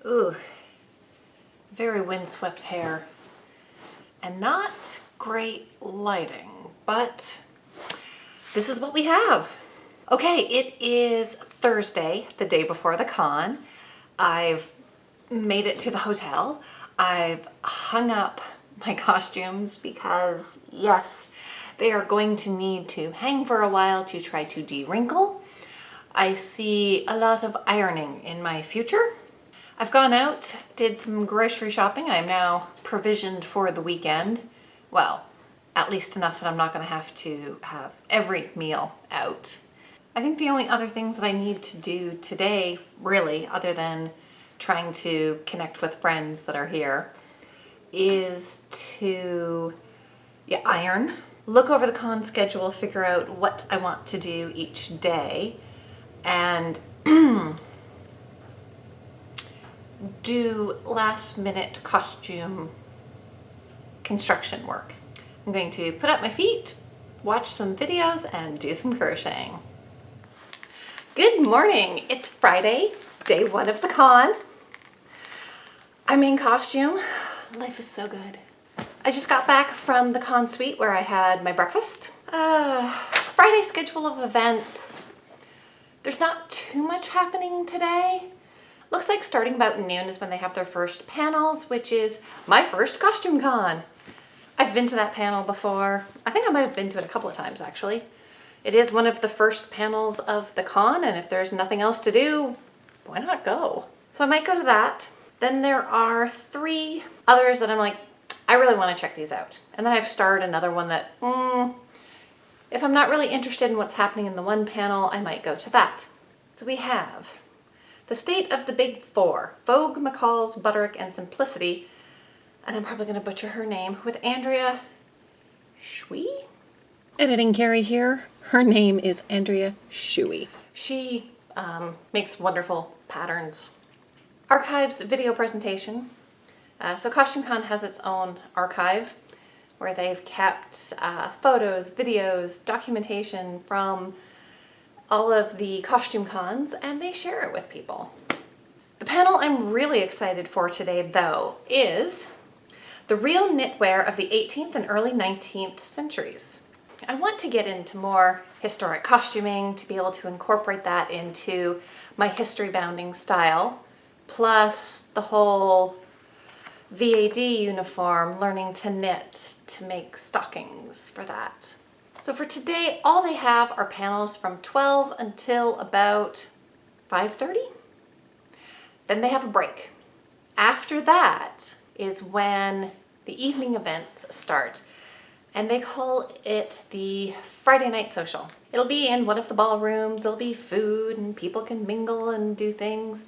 Ooh, very windswept hair and not great lighting, but this is what we have. Okay, it is Thursday, the day before the con. I've made it to the hotel. I've hung up my costumes because, yes, they are going to need to hang for a while to try to de-wrinkle. I see a lot of ironing in my future. I've gone out, did some grocery shopping. I'm now provisioned for the weekend. Well, at least enough that I'm not going to have every meal out. I think the only other things that I need to do today, really, other than trying to connect with friends that are here, is to iron, look over the con schedule, figure out what I want to do each day, and do last minute costume construction work. I'm going to put up my feet, watch some videos, and do some crocheting. Good morning. It's Friday, day one of the con. I'm in costume. Life is so good. I just got back from the con suite where I had my breakfast. Friday schedule of events. There's not too much happening today. Looks like starting about noon is when they have their first panels, which is my first costume con. I've been to that panel before. I think I might have been to it a couple of times actually. It is one of the first panels of the con, and if there's nothing else to do, why not go? So I might go to that. Then there are 3 others that I'm like, I really want to check these out. And then I've starred another one that, if I'm not really interested in what's happening in the one panel, I might go to that. So we have The State of the Big Four, Vogue, McCall's, Butterick, and Simplicity. And I'm probably going to butcher her name, with Andrea Shui? Editing Carrie here. Her name is Andrea Shui. She makes wonderful patterns. Archives video presentation. So Costume Con has its own archive where they've kept photos, videos, documentation from all of the costume cons, and they share it with people. The panel I'm really excited for today, though, is the real knitwear of the 18th and early 19th centuries. I want to get into more historic costuming to be able to incorporate that into my history bounding style, plus the whole VAD uniform, learning to knit to make stockings for that. So for today, all they have are panels from 12 until about 5:30. Then they have a break. After that is when the evening events start, and they call it the Friday Night Social. It'll be in one of the ballrooms, there'll be food and people can mingle and do things.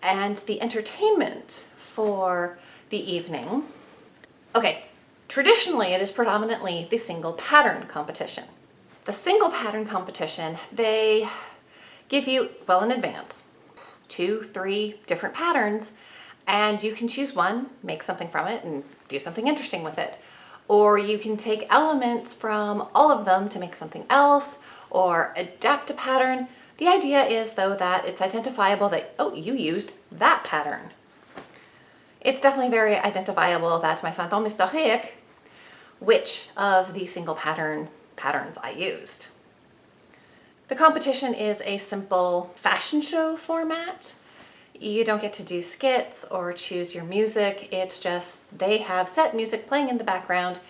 And the entertainment for the evening, okay, traditionally it is predominantly the single pattern competition. The single pattern competition, they give you, well in advance, 2, 3 different patterns, and you can choose one, make something from it, and do something interesting with it. Or you can take elements from all of them to make something else, or adapt a pattern. The idea is, though, that it's identifiable that, oh, you used that pattern. It's definitely very identifiable that my fantôme historique, which of the single patterns I used. The competition is a simple fashion show format. You don't get to do skits or choose your music. It's just they have set music playing in the background.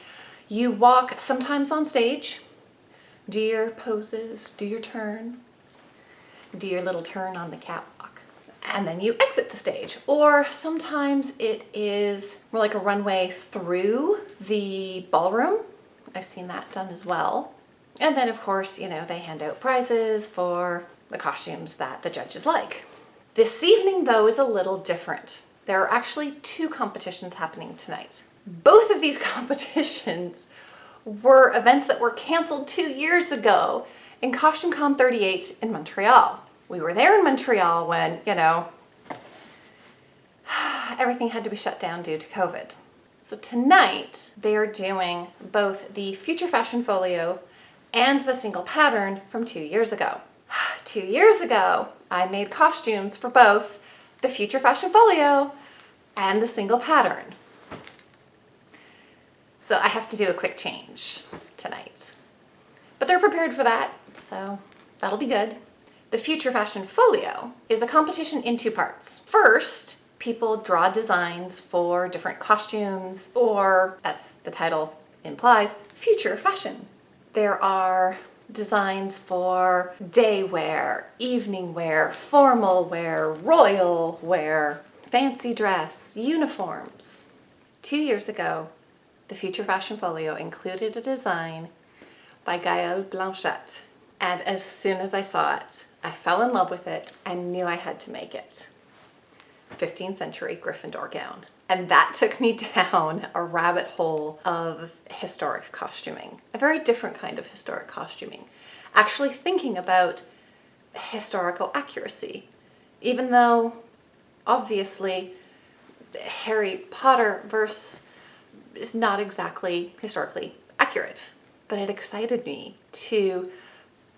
You walk sometimes on stage, do your poses, do your turn, do your little turn on the catwalk, and then you exit the stage. Or sometimes it is more like a runway through the ballroom. I've seen that done as well. And then of course, you know, they hand out prizes for the costumes that the judges like. This evening, though, is a little different. There are actually 2 competitions happening tonight. Both of these competitions were events that were canceled 2 years ago in Costume Con 38 in Montreal. We were there in Montreal when, you know, everything had to be shut down due to COVID. So tonight, they are doing both the Future Fashion Folio and the single pattern from 2 years ago. 2 years ago, I made costumes for both the Future Fashion Folio and the single pattern. So I have to do a quick change tonight. But they're prepared for that, so that'll be good. The Future Fashion Folio is a competition in 2 parts. First, people draw designs for different costumes or, as the title implies, future fashion. There are designs for day wear, evening wear, formal wear, royal wear, fancy dress, uniforms. 2 years ago, the Future Fashion Folio included a design by Gaëlle Blanchette. And as soon as I saw it, I fell in love with it and knew I had to make it. 15th century Gryffindor gown. And that took me down a rabbit hole of historic costuming, a very different kind of historic costuming. Actually thinking about historical accuracy, even though obviously Harry Potter verse is not exactly historically accurate, but it excited me to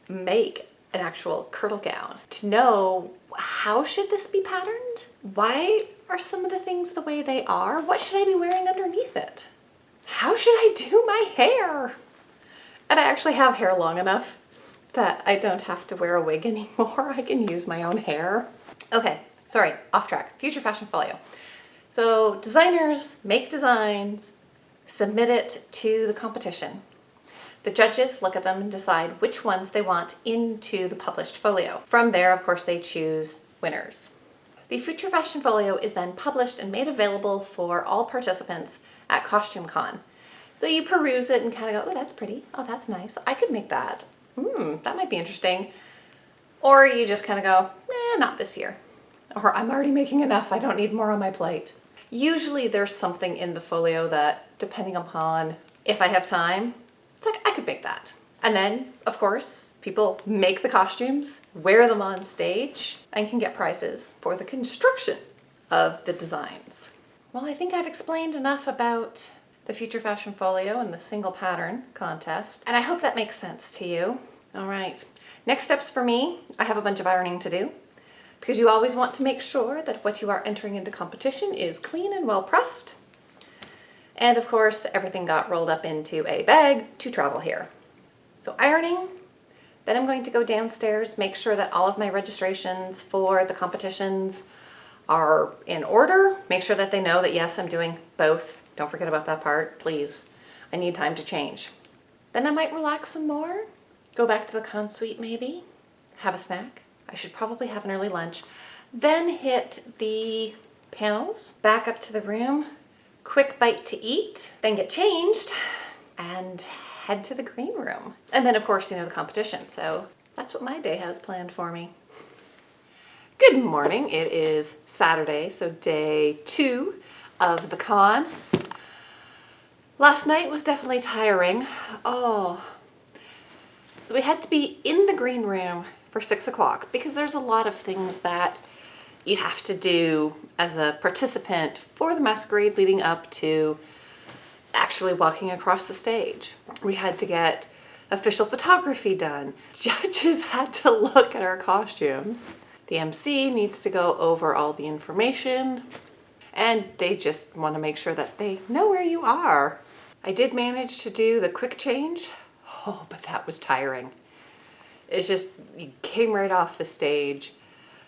make an actual kirtle gown, to know how should this be patterned? Why are some of the things the way they are? What should I be wearing underneath it? How should I do my hair? And I actually have hair long enough that I don't have to wear a wig anymore. I can use my own hair. Okay, sorry, off track. Future Fashion Folio. So designers make designs, submit it to the competition. The judges look at them and decide which ones they want into the published folio. From there, of course, they choose winners. The Future Fashion Folio is then published and made available for all participants at Costume Con. So you peruse it and kind of go, oh, that's pretty. Oh, that's nice. I could make that. That might be interesting. Or you just kind of go, not this year. Or I'm already making enough. I don't need more on my plate. Usually there's something in the folio that, depending upon if I have time, it's like, I could make that. And then, of course, people make the costumes, wear them on stage, and can get prizes for the construction of the designs. Well, I think I've explained enough about the Future Fashion Folio and the single pattern contest, and I hope that makes sense to you. All right, next steps for me, I have a bunch of ironing to do, because you always want to make sure that what you are entering into competition is clean and well pressed. And of course, everything got rolled up into a bag to travel here. So ironing, then I'm going to go downstairs, make sure that all of my registrations for the competitions are in order. Make sure that they know that yes, I'm doing both. Don't forget about that part, please. I need time to change. Then I might relax some more, go back to the con suite maybe, have a snack. I should probably have an early lunch. Then hit the panels, back up to the room, quick bite to eat, then get changed and head to the green room. And then of course, the competition. So that's what my day has planned for me. Good morning. It is Saturday, so day 2 of the con. Last night was definitely tiring. So we had to be in the green room for 6 o'clock because there's a lot of things that you have to do as a participant for the masquerade leading up to actually walking across the stage. We had to get official photography done. Judges had to look at our costumes. The MC needs to go over all the information, and they just want to make sure that they know where you are. I did manage to do the quick change. Oh, but that was tiring. It's just, you came right off the stage,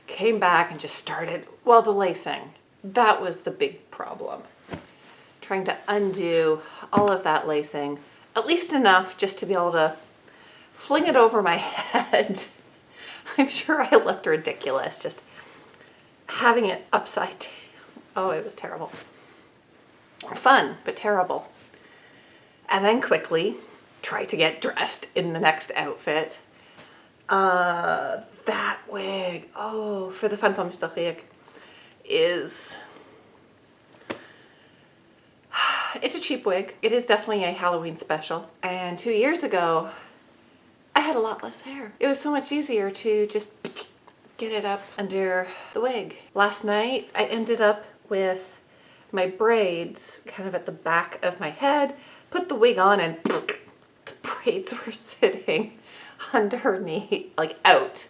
came back and just started, well, the lacing. That was the big problem. Trying to undo all of that lacing, at least enough just to be able to fling it over my head. I'm sure I looked ridiculous just having it upside down. Oh, it was terrible. Fun, but terrible. And then quickly try to get dressed in the next outfit. That wig, for the Fantôme Historique is, it's a cheap wig. It is definitely a Halloween special. And 2 years ago, I had a lot less hair. It was so much easier to just get it up under the wig. Last night, I ended up with my braids kind of at the back of my head, put the wig on, and the braids were sitting underneath, like out.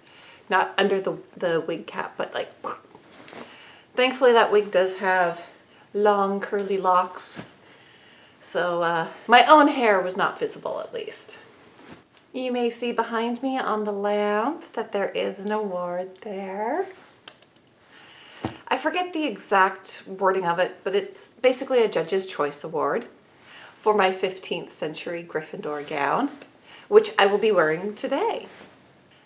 Not under the wig cap, but like, Thankfully that wig does have long curly locks, so my own hair was not visible at least. You may see behind me on the lamp that there is an award there. I forget the exact wording of it, but it's basically a Judge's Choice Award for my 15th century Gryffindor gown, which I will be wearing today.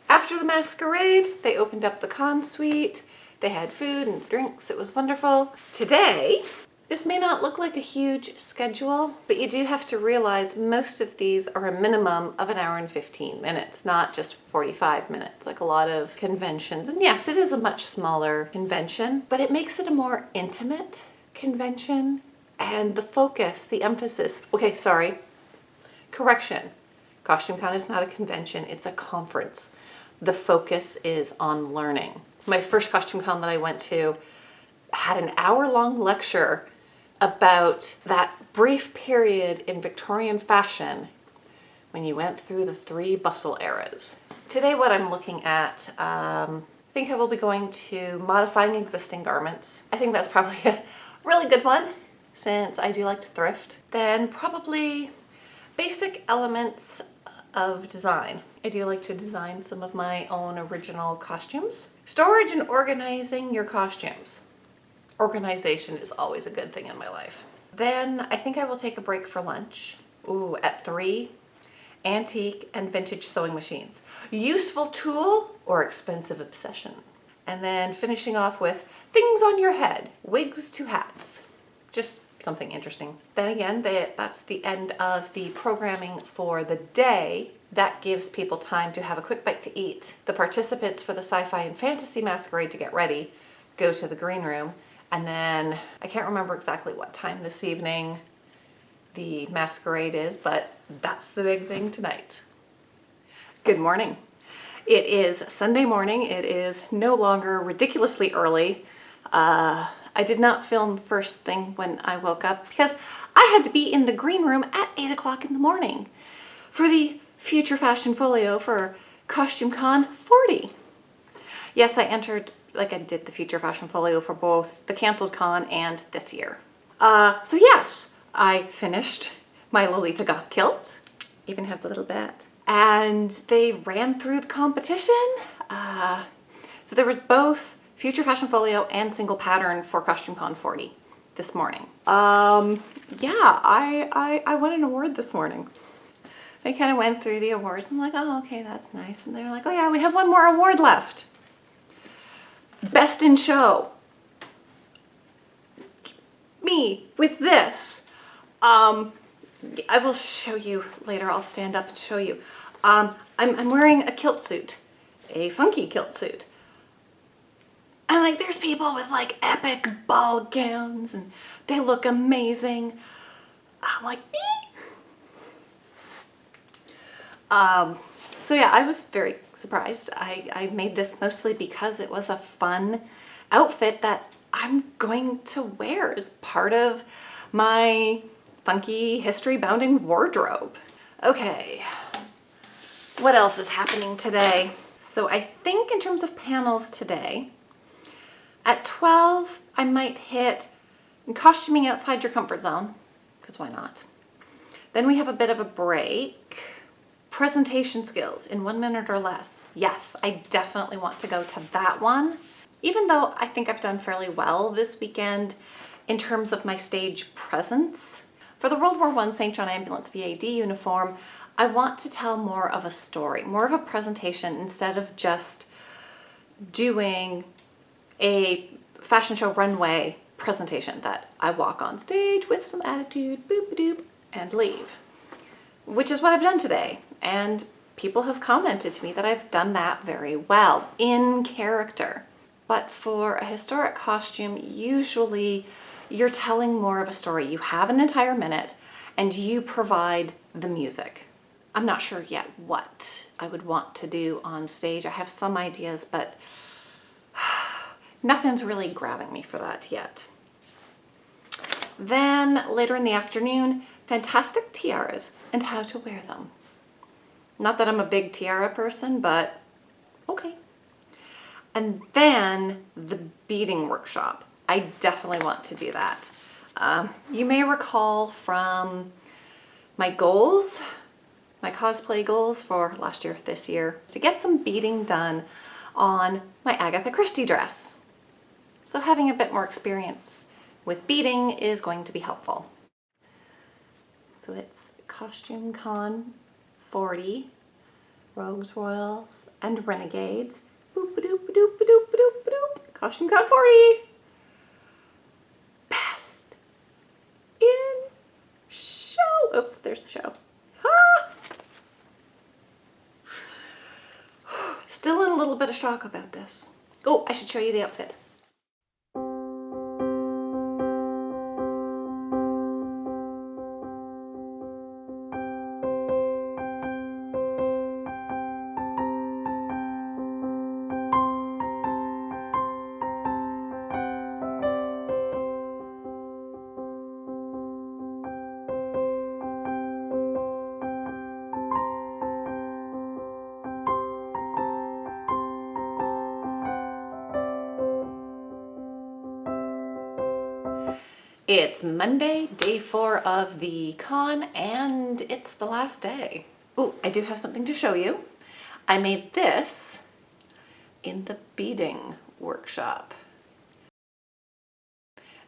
After the masquerade, they opened up the con suite. They had food and drinks. It was wonderful. Today, this may not look like a huge schedule, but you do have to realize most of these are a minimum of 1 hour and 15 minutes, not just 45 minutes, like a lot of conventions. And yes, it is a much smaller convention, but it makes it a more intimate convention. And the focus, the emphasis, okay, sorry, correction. CostumeCon is not a convention, it's a conference. The focus is on learning. My first CostumeCon that I went to had an hour-long lecture about that brief period in Victorian fashion when you went through the 3 bustle eras. Today what I'm looking at, I think I will be going to modifying existing garments. I think that's probably a really good one since I do like to thrift. Then probably basic elements of design. I do like to design some of my own original costumes. Storage and organizing your costumes. Organization is always a good thing in my life. Then I think I will take a break for lunch. Ooh, at 3, antique and vintage sewing machines. Useful tool or expensive obsession. And then finishing off with things on your head, wigs to hats. Just something interesting. Then again, that's the end of the programming for the day. That gives people time to have a quick bite to eat. The participants for the sci-fi and fantasy masquerade to get ready go to the green room. And then I can't remember exactly what time this evening the masquerade is, but that's the big thing tonight. Good morning. It is Sunday morning. It is no longer ridiculously early. I did not film first thing when I woke up because I had to be in the green room at 8 o'clock in the morning for the Future Fashion Folio for CostumeCon 40. Yes, I entered, like I did the Future Fashion Folio for both the canceled con and this year. So yes, I finished my Lolita Goth kilt, even have the little bat, and they ran through the competition. So there was both Future Fashion Folio and single pattern for CostumeCon 40 this morning. Yeah, I won an award this morning. They kind of went through the awards. I'm like, oh, okay, that's nice. And they were like, oh yeah, we have one more award left. Best in show. Me with this. I will show you later. I'll stand up and show you. I'm wearing a kilt suit, a funky kilt suit. And like, there's people with like epic ball gowns and they look amazing. I'm like, me? So yeah, I was very surprised. I made this mostly because it was a fun outfit that I'm going to wear as part of my funky history-bounding wardrobe. Okay, what else is happening today? So I think in terms of panels today, at 12, I might hit costuming outside your comfort zone, because why not? Then we have a bit of a break. Presentation skills in 1 minute or less. Yes, I definitely want to go to that one. Even though I think I've done fairly well this weekend in terms of my stage presence. For the World War I St. John Ambulance VAD uniform, I want to tell more of a story, more of a presentation instead of just doing a fashion show runway presentation that I walk on stage with some attitude, boop-a-doop, and leave. Which is what I've done today. And people have commented to me that I've done that very well, in character. But for a historic costume, usually you're telling more of a story. You have an entire minute and you provide the music. I'm not sure yet what I would want to do on stage. I have some ideas, but nothing's really grabbing me for that yet. Then later in the afternoon, fantastic tiaras and how to wear them. Not that I'm a big tiara person, but okay. And then the beading workshop. I definitely want to do that. You may recall from my goals, my cosplay goals for last year, this year, to get some beading done on my Agatha Christie dress. So having a bit more experience with beading is going to be helpful. So it's Costume Con 40, Rogues, Royals, and Renegades. Boop a doop a doop a doop a doop a doop. Costume Con 40. Best in show. Oops, there's the show. Ah! Still in a little bit of shock about this. Oh, I should show you the outfit. It's Monday, day 4 of the con, and it's the last day. Oh, I do have something to show you. I made this in the beading workshop.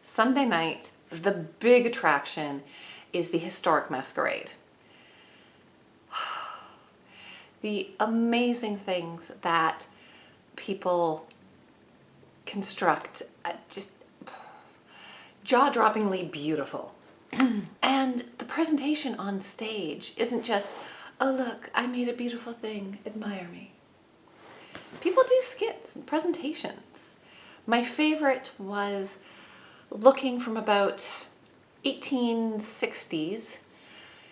Sunday night, the big attraction is the historic masquerade. The amazing things that people construct, just jaw-droppingly beautiful. And the presentation on stage isn't just, oh look, I made a beautiful thing, admire me. People do skits and presentations. My favorite was looking from about 1860s,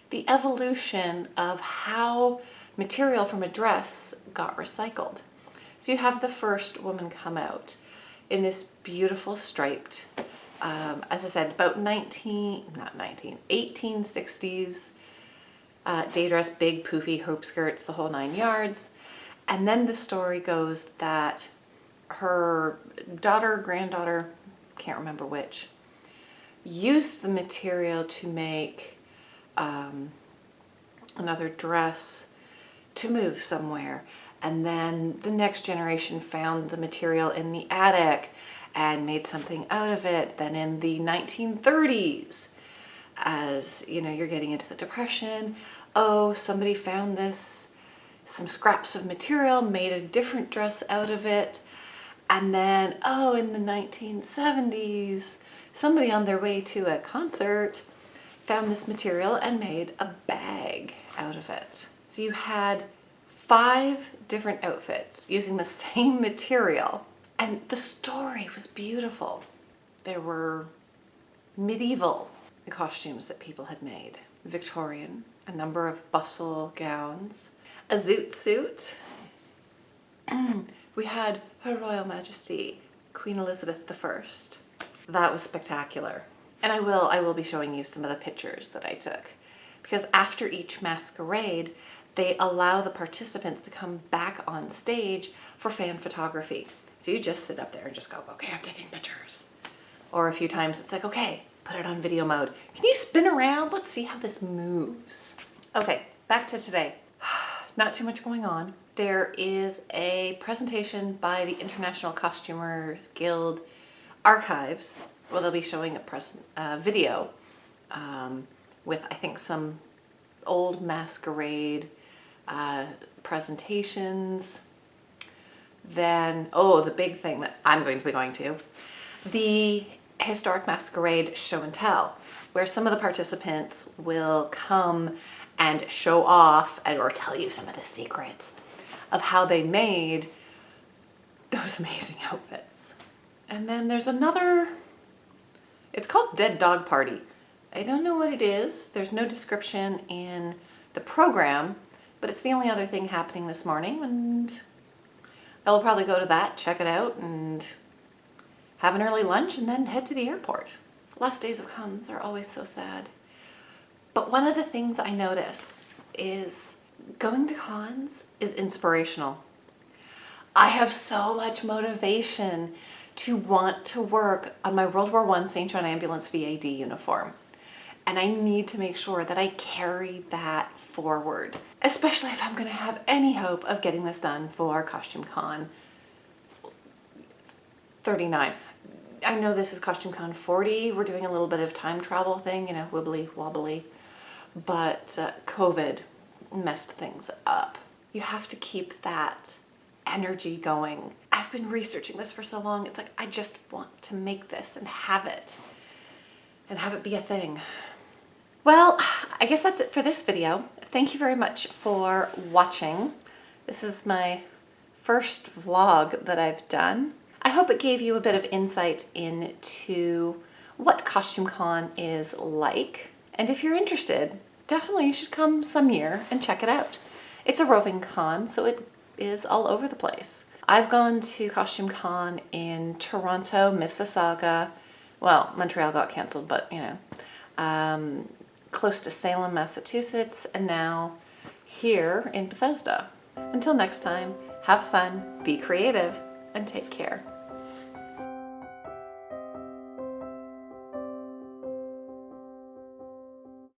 the evolution of how material from a dress got recycled. So you have the first woman come out in this beautiful striped, as I said, about 1860s day dress, big poofy hoop skirts, the whole 9 yards. And then the story goes that her daughter, granddaughter, can't remember which, used the material to make another dress to move somewhere. And then the next generation found the material in the attic and made something out of it. Then in the 1930s, as you know, you're getting into the Depression, oh, somebody found this, some scraps of material, made a different dress out of it. And then, oh, in the 1970s, somebody on their way to a concert found this material and made a bag out of it. So you had 5 different outfits using the same material, and the story was beautiful. There were medieval costumes that people had made, Victorian, a number of bustle gowns, a zoot suit. We had Her Royal Majesty, Queen Elizabeth I. That was spectacular. And I will be showing you some of the pictures that I took, because after each masquerade, they allow the participants to come back on stage for fan photography. So you just sit up there and just go, okay, I'm taking pictures. Or a few times it's like, okay, put it on video mode. Can you spin around? Let's see how this moves. Okay, back to today. Not too much going on. There is a presentation by the International Costumer Guild Archives. Well, they'll be showing a video with, I think, some old masquerade presentations. Then, oh, the big thing that I'm going to be going to, the Historic Masquerade Show and Tell, where some of the participants will come and show off or tell you some of the secrets of how they made those amazing outfits. And then there's another, it's called Dead Dog Party. I don't know what it is. There's no description in the program, but it's the only other thing happening this morning, and I'll probably go to that, check it out, and have an early lunch, and then head to the airport. Last days of cons are always so sad. But one of the things I notice is going to cons is inspirational. I have so much motivation to want to work on my World War I St. John Ambulance VAD uniform. And I need to make sure that I carry that forward, especially if I'm gonna have any hope of getting this done for Costume Con 39. I know this is Costume Con 40. We're doing a little bit of time travel thing, you know, wibbly wobbly, but COVID messed things up. You have to keep that energy going. I've been researching this for so long. It's like, I just want to make this and have it be a thing. Well, I guess that's it for this video. Thank you very much for watching. This is my first vlog that I've done. I hope it gave you a bit of insight into what Costume Con is like. And if you're interested, definitely you should come some year and check it out. It's a roving con, so it is all over the place. I've gone to Costume Con in Toronto, Mississauga. Well, Montreal got canceled, but you know. Close to Salem, Massachusetts, and now here in Bethesda. Until next time, have fun, be creative, and take care.